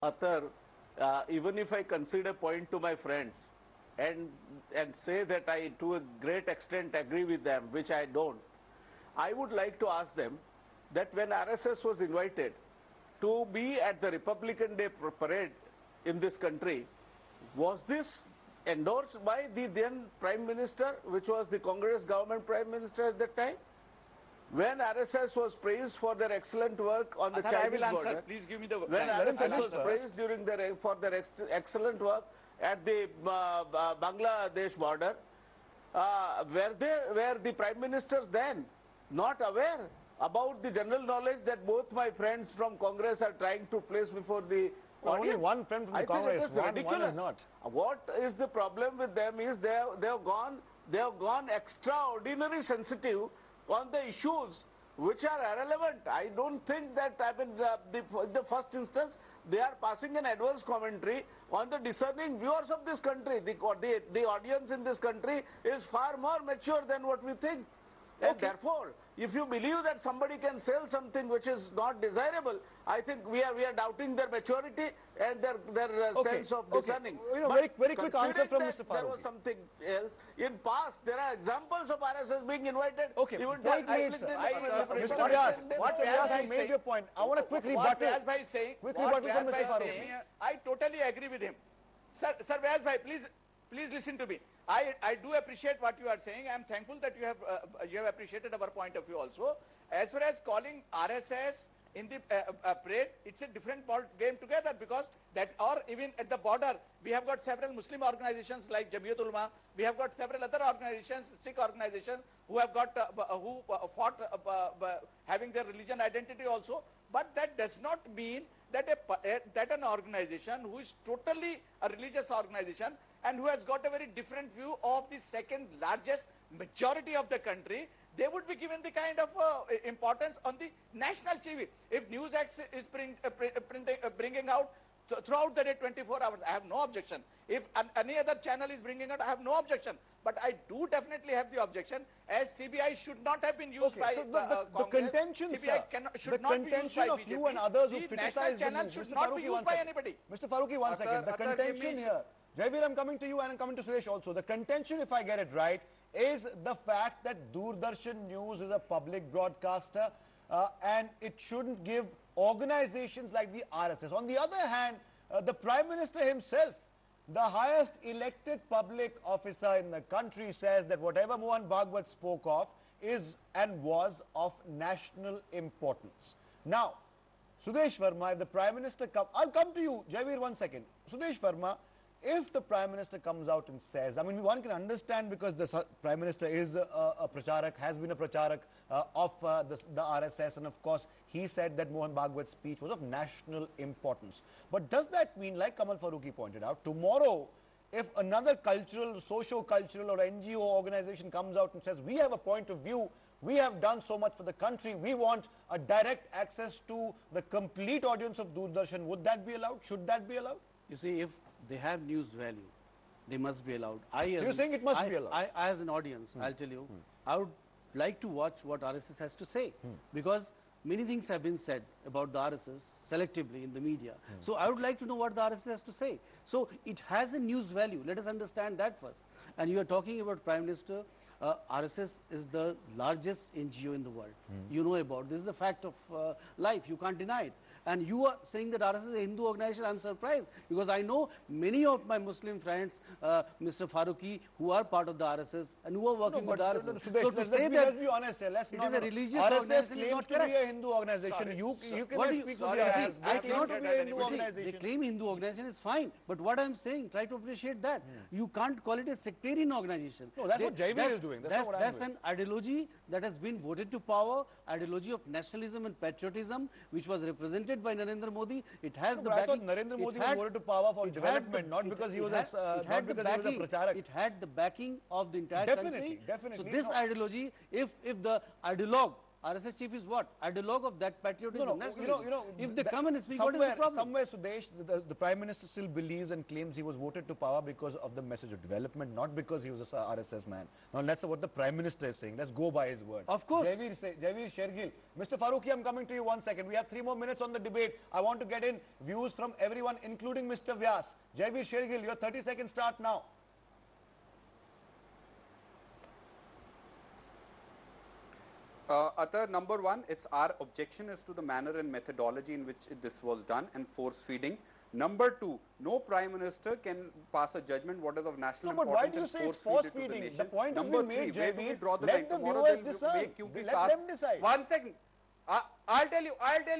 Athar, even if I concede a point to my friends and say that I to a great extent agree with them, which I don't, I would like to ask them that when RSS was invited to be at the Republican Day parade in this country, was this endorsed by the then Prime Minister, which was the Congress government Prime Minister at that time? When RSS was praised for their excellent work on the Chinese border, please give me the when RSS was praised for their excellent work at the Bangladesh border, were the Prime Ministers then not aware about the general knowledge that both my friends from Congress are trying to place before the audience? Only one friend from the Congress, one is not. What is the problem with them is they have gone extraordinary sensitive on the issues which are irrelevant. I don't think that, in the first instance, they are passing an adverse commentary on the discerning viewers of this country. The audience in this country is far more mature than what we think. And therefore, if you believe that somebody can sell something which is not desirable, I think we are doubting their maturity and their sense of discerning. Very quick answer from Mr. Farooqi. There was something else. In past, there are examples of RSS being invited. Even Mr. Vyas, you made your point. I want a quick rebuttal. What Vyas bhai is saying, I totally agree with him. Sir Vyas bhai, please listen to me. I do appreciate what you are saying. I am thankful that you have appreciated our point of view also. As far as calling RSS in the parade, it's a different ball game together, because that, or even at the border, we have got several Muslim organizations like Jamiat Ulama. We have got several other organizations, Sikh organizations, who have got who fought having their religion identity also. But that does not mean that an organization who is totally a religious organization and who has got a very different view of the second largest majority of the country, they would be given the kind of importance on the national TV. If NewsX is bringing out throughout the day 24 hours, I have no objection. If any other channel is bringing out, I have no objection. But I do definitely have the objection, as CBI should not have been used by the Congress. contention, CBI should not be used by BJP. You and others who criticize the channel should not be used by anybody. Mr. Farooqi, one second. The contention here, Jaiveer, I'm coming to you and I'm coming to Suresh also. The contention, if I get it right, is the fact that Doordarshan News is a public broadcaster and it shouldn't give organizations like the RSS. On the other hand, the Prime Minister himself, the highest elected public officer in the country, says that whatever Mohan Bhagwat spoke of is and was of national importance. Now, Sudesh Verma, if the Prime Minister comes, I'll come to you, Jaiveer, one second. Sudesh Verma, if the Prime Minister comes out and says, I mean, one can understand, because the Prime Minister is a pracharak, has been a pracharak of the RSS, and of course, he said that Mohan Bhagwat's speech was of national importance. But does that mean, like Kamal Farooqi pointed out, tomorrow, if another cultural, socio-cultural or NGO organization comes out and says, we have a point of view, we have done so much for the country, we want a direct access to the complete audience of Doordarshan, would that be allowed? Should that be allowed? You see, if they have news value, they must be allowed. You're saying it must be allowed? I, as an audience, I'll tell you, I would like to watch what RSS has to say, because many things have been said about the RSS selectively in the media. So I would like to know what the RSS has to say. So it has a news value. Let us understand that first. And you are talking about Prime Minister. RSS is the largest NGO in the world. You know about this. Is a fact of life. You can't deny it. And you are saying that RSS is a Hindu organization. I'm surprised, because I know many of my Muslim friends, Mr. Farooqi, who are part of the RSS and who are working with the RSS. So to say that, let's be honest here. It is a religious organization. RSS claims to be a Hindu organization. You can speak for the RSS. They claim to be a Hindu organization. They claim Hindu organization is fine. But what I'm saying, try to appreciate that. You can't call it a sectarian organization. No, that's what Jaiveer is doing. That's an ideology that has been voted to power, ideology of nationalism and patriotism, which was represented by Narendra Modi. It has the backing. I thought Narendra Modi was voted to power for development, not because he was a pracharak. It had the backing of the entire country. Definitely. So this ideology, if the ideologue RSS chief is what? Ideologue of that patriotism. No, nationalism. If they come and speak, what is the problem? Somewhere, Sudesh, the Prime Minister still believes and claims he was voted to power because of the message of development, not because he was a RSS man. Now, that's what the Prime Minister is saying. Let's go by his word. Of course. Jaiveer Shergill. Mr. Farooqi, I'm coming to you 1 second. We have 3 more minutes on the debate. I want to get in views from everyone, including Mr. Vyas. Jaiveer Shergill, your 30-second start now. Atar, number one, it's our objection is to the manner and methodology in which this was done and force feeding. Number two, no Prime Minister can pass a judgment what is of national importance. But why do you say it's force feeding? The point has been made, Jaiveer. Let the viewers decide. Let them decide. 1 second. I'll tell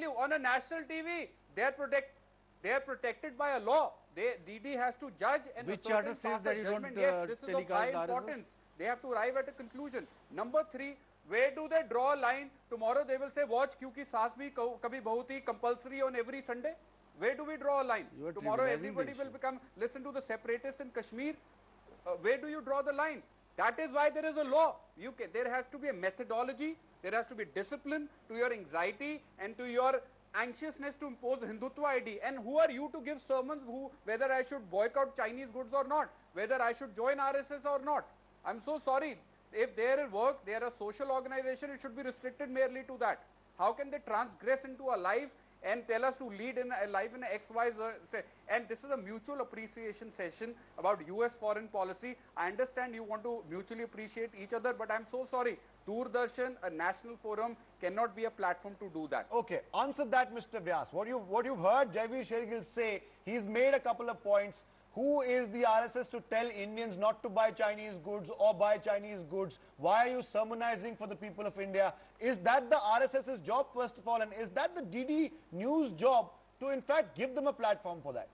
you, on a national TV, they are protected by a law. DD has to judge and which charter says that you don't yes, this is of high importance. They have to arrive at a conclusion. Number three, where do they draw a line? Tomorrow they will say, watch, kyunki saas bhi kabhi bahut hi compulsory on every Sunday. Where do we draw a line? Tomorrow everybody will listen to the separatists in Kashmir. Where do you draw the line? That is why there is a law. There has to be a methodology. There has to be discipline to your anxiety and to your anxiousness to impose Hindutva ID. And who are you to give sermons whether I should boycott Chinese goods or not, whether I should join RSS or not? I'm so sorry. If they are a social organization, it should be restricted merely to that. How can they transgress into a life and tell us to lead in a life in X, Y, Z? And this is a mutual appreciation session about US foreign policy. I understand you want to mutually appreciate each other, but I'm so sorry. Doordarshan, a national forum, cannot be a platform to do that. Okay, answer that, Mr. Vyas. What you've heard Jaiveer Shergill say, he's made a couple of points. Who is the RSS to tell Indians not to buy Chinese goods or buy Chinese goods? Why are you sermonizing for the people of India? Is that the RSS's job, first of all? And is that the DD News job to, in fact, give them a platform for that?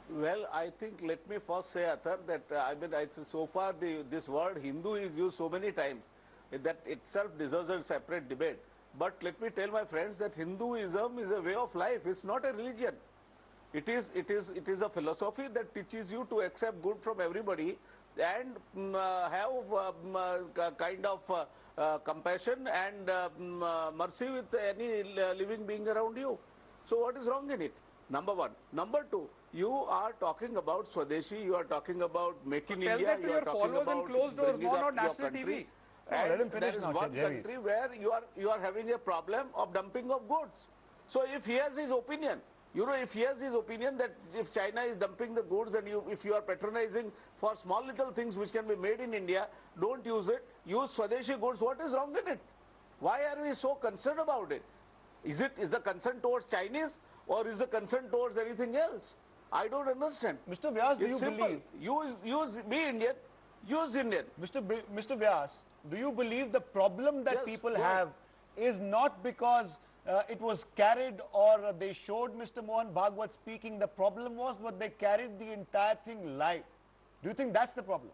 Well, I think, let me first say, Athar, that so far this word Hindu is used so many times that itself deserves a separate debate. But let me tell my friends that Hinduism is a way of life. It's not a religion. It is a philosophy that teaches you to accept good from everybody and have kind of compassion and mercy with any living being around you. So what is wrong in it? Number one. Number two, you are talking about Swadeshi, you are talking about Make in India, you are talking about bringing up your country. And there is one country where you are having a problem of dumping of goods. So if he has his opinion, if he has his opinion that if China is dumping the goods and if you are patronizing for small little things which can be made in India, don't use it, use Swadeshi goods, what is wrong in it? Why are we so concerned about it? Is the concern towards Chinese or is the concern towards anything else? I don't understand. Mr. Vyas, do you believe? Be Indian, use Indian. Mr. Vyas, do you believe the problem that people have is not because it was carried or they showed Mr. Mohan Bhagwat speaking? The problem was that they carried the entire thing live. Do you think that's the problem?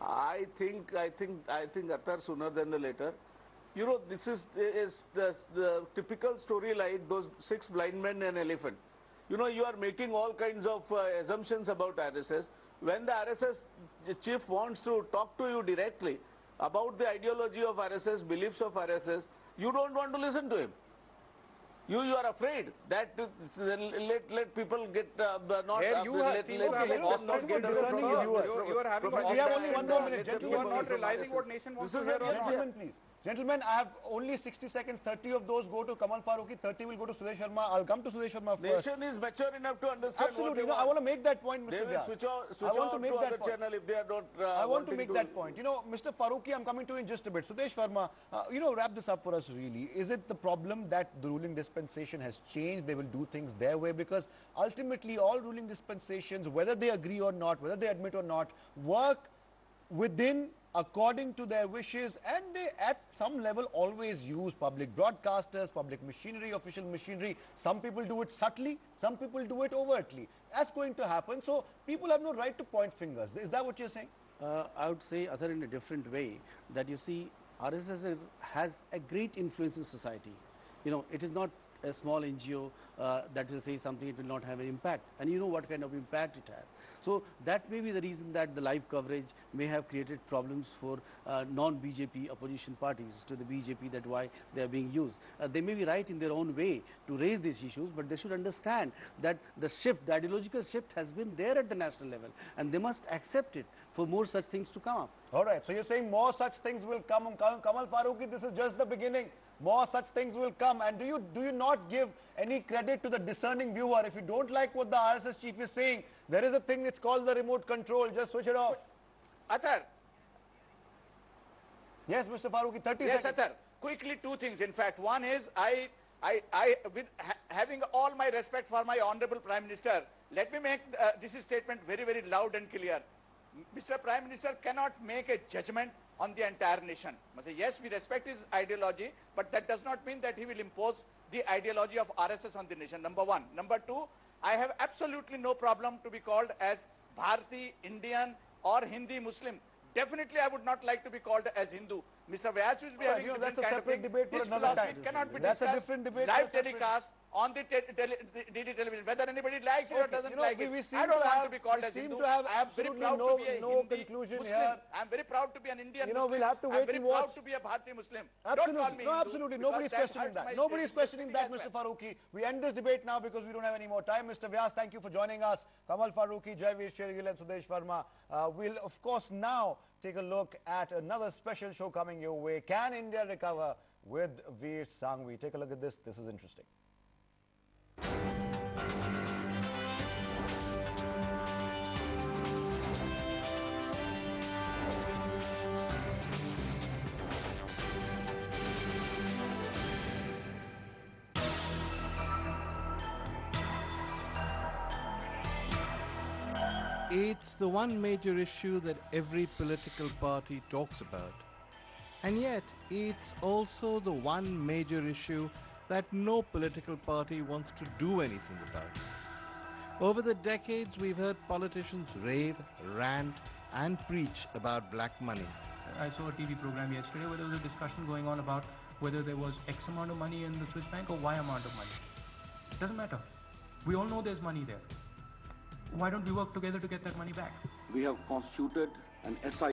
I think Athar, sooner than the later. This is the typical story like those 6 blind men and an elephant. You are making all kinds of assumptions about RSS. When the RSS chief wants to talk to you directly about the ideology of RSS, beliefs of RSS, you don't want to listen to him. You are afraid that let people get not. You are having one more minute. You are not realizing what nation wants to hear. Gentlemen, please. Gentlemen, I have only 60 seconds. 30 of those go to Kamal Farooqi, 30 will go to Sudesh Sharma. I'll come to Sudesh Sharma first. Nation is mature enough to understand. Absolutely. I want to make that point, Mr. They will Vyas. switch on to other channel if they are not. I want to make that point. Mr. Farooqi, I'm coming to you in just a bit. Sudesh Sharma, wrap this up for us really. Is it the problem that the ruling dispensation has changed? They will do things their way? Because ultimately all ruling dispensations, whether they agree or not, whether they admit or not, work within according to their wishes, and they at some level always use public broadcasters, public machinery, official machinery. Some people do it subtly, some people do it overtly. That's going to happen. So people have no right to point fingers. Is that what you're saying? I would say, other in a different way, that you see RSS has a great influence in society. It is not a small NGO that will say something, it will not have an impact. And you know what kind of impact it has. So that may be the reason that the live coverage may have created problems for non-BJP opposition parties to the BJP, that why they are being used. They may be right in their own way to raise these issues, but they should understand that the shift, the ideological shift has been there at the national level, and they must accept it for more such things to come up. All right, so you're saying more such things will come. Kamal Farooqi, this is just the beginning. More such things will come. And do you not give any credit to the discerning viewer? If you don't like what the RSS chief is saying, there is a thing, it's called the remote control. Just switch it off. Athar. Yes, Mr. Farooqi, 30 yes, seconds. Athar. Quickly, two things. In fact, one is having all my respect for my honorable Prime Minister, let me make this statement very, very loud and clear. Mr. Prime Minister cannot make a judgment on the entire nation. Yes, we respect his ideology, but that does not mean that he will impose the ideology of RSS on the nation, number one. Number two, I have absolutely no problem to be called as Bharati, Indian or Hindi Muslim. Definitely, I would not like to be called as Hindu. Mr. Vyas will be having that's a kind separate of debate for this another philosophy time. cannot be That's a discussed different debate. live telecast on the DD television. Whether anybody likes it or doesn't like it, I don't want to be called as seem Hindu. to have I am very absolutely proud to be a no Hindi conclusion Muslim. here. I am very proud to be an Indian We'll Muslim. have to I wait am very and watch. proud to be a Bharati Muslim. Absolutely. Don't call me No, Hindu, absolutely. because Nobody's that questioning hurts that. my Nobody's questioning that, as Mr. well. Farooqi. We end this debate now because we don't have any more time. Mr. Vyas, thank you for joining us. Kamal Farooqi, Jaiveer Shergill and Sudesh Verma. We'll, of course, now take a look at another special show coming your way. Can India recover? With Veer Sanghvi. Take a look at this. This is interesting. It's the one major issue that every political party talks about. And yet, it's also the one major issue that no political party wants to do anything about. Over the decades, we've heard politicians rave, rant, and preach about black money. I saw a TV program yesterday where there was a discussion going on about whether there was X amount of money in the Swiss bank or Y amount of money. It doesn't matter. We all know there's money there. Why don't we work together to get that money back? We have constituted an SI